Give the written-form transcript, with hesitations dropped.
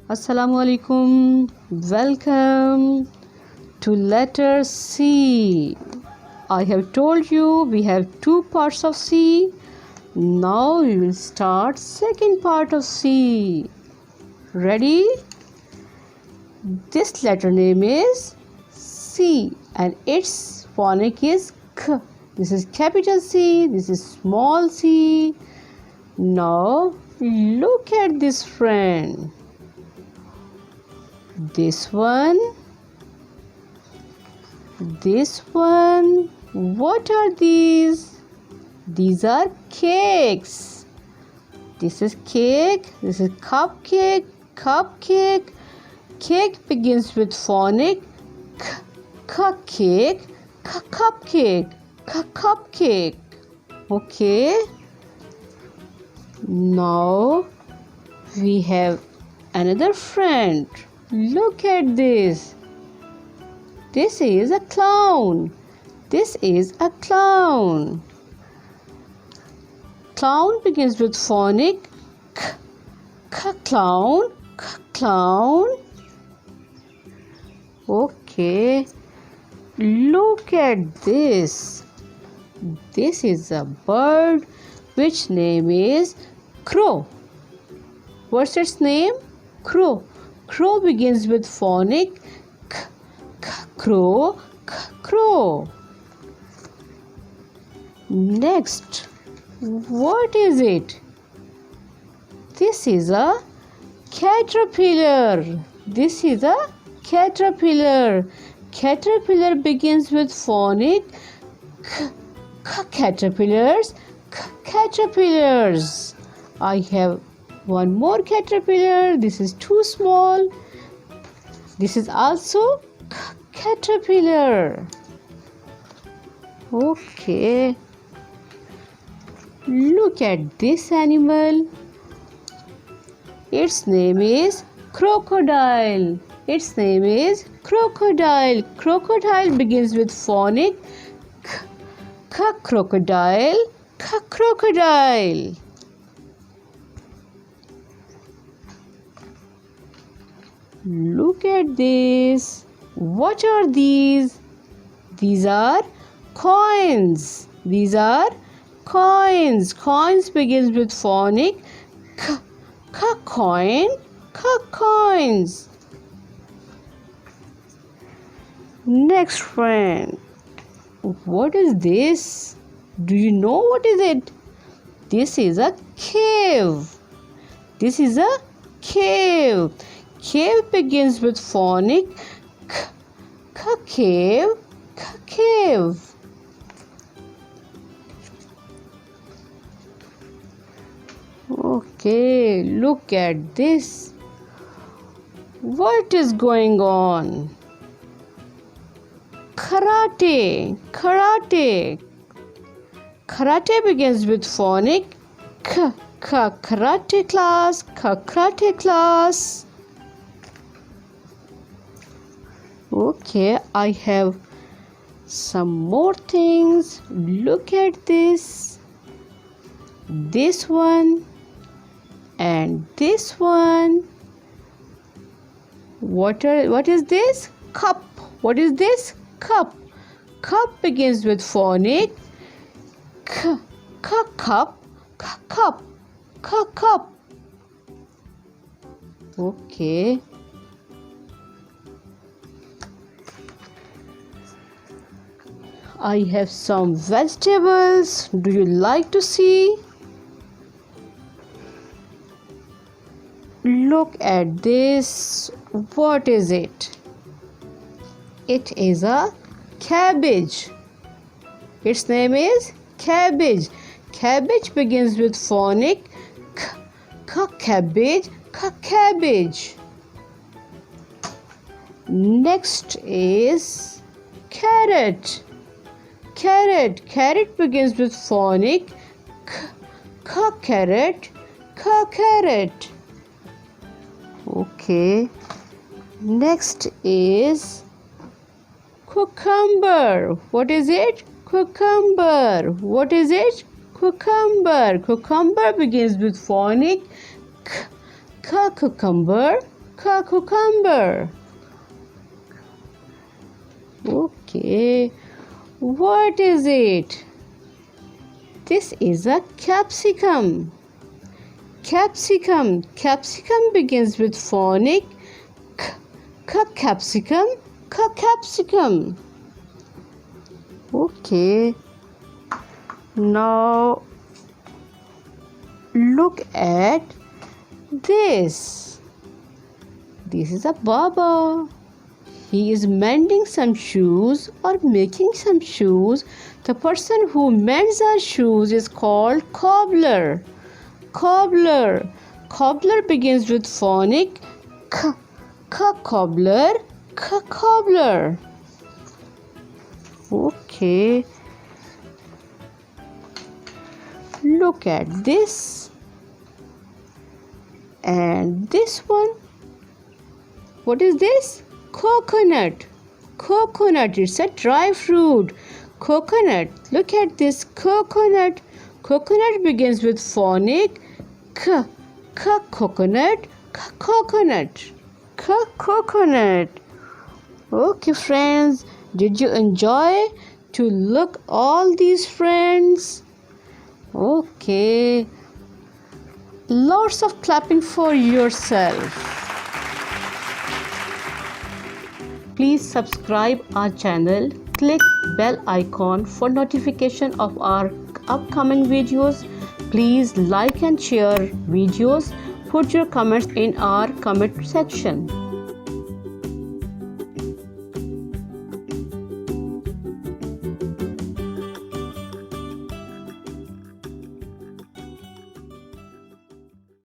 Assalamu alaikum. Welcome to letter C. I have told you we have two parts of C. Now we will start second part of C. Ready? This letter name is C and its phonic is K. This is capital C, this is small c. Now look at this friend. This one. What are these? These are cakes. This is cake. This is cupcake. Cupcake. Cake begins with phonic k. Cupcake. Cupcake. Cupcake. Okay. Now we have another friend. Look at this. This is a clown. This is a clown. Clown begins with phonic k. Clown. Clown. Okay. Look at this. This is a bird which name is crow. What's its name? Crow. Crow begins with phonic k. Crow. Crow. Next, what is it? This is a caterpillar. This is a caterpillar. Caterpillar begins with phonic k. Caterpillars. Caterpillars. I have one more caterpillar. This is too small. This is also caterpillar. Okay. Look at this animal. Its name is crocodile. Its name is crocodile. Crocodile begins with phonic k. Crocodile. Crocodile. Look at this. What are these? These are coins. These are coins. Coins begins with phonic k. Coin. Coins. Next friend. What is this? Do you know what is it? This is a cave. This is a cave. Cave begins with phonic k. Cave. Cave. Okay, look at this. What is going on? Karate. Karate. Karate begins with phonic k. Karate class. Karate class. Okay, I have some more things. Look at this. This one and this one. What is this? Cup. What is this? Cup. Cup begins with phonic k. Cup. Cup. Okay. I have some vegetables. Do you like to see? Look at this. What is it? It is a cabbage. Its name is cabbage. Cabbage begins with phonic k. Cabbage. Cabbage. Next is carrot. Carrot. Carrot begins with phonic k. Carrot. Carrot. Okay. Next is cucumber. What is it? Cucumber. What is it? Cucumber. Cucumber begins with phonic k. Cucumber. Cucumber. Okay, what is it? This is a capsicum. Capsicum. Capsicum begins with phonic k. Capsicum. Capsicum. Okay. Now look at this. This is a Baba. He is mending some shoes or making some shoes. The person who mends our shoes is called cobbler. Cobbler. Cobbler begins with phonic k. Cobbler. Cobbler. Okay. Look at this. And this one. What is this? Coconut. Coconut. It's a dry fruit. Coconut. Look at this coconut. Coconut begins with phonic k. Coconut. Coconut. Coconut. Okay, friends. Did you enjoy to look all these friends? Okay. Lots of clapping for yourself. Please subscribe our channel. Click bell icon for notification of our upcoming videos. Please like and share videos. Put your comments in our comment section.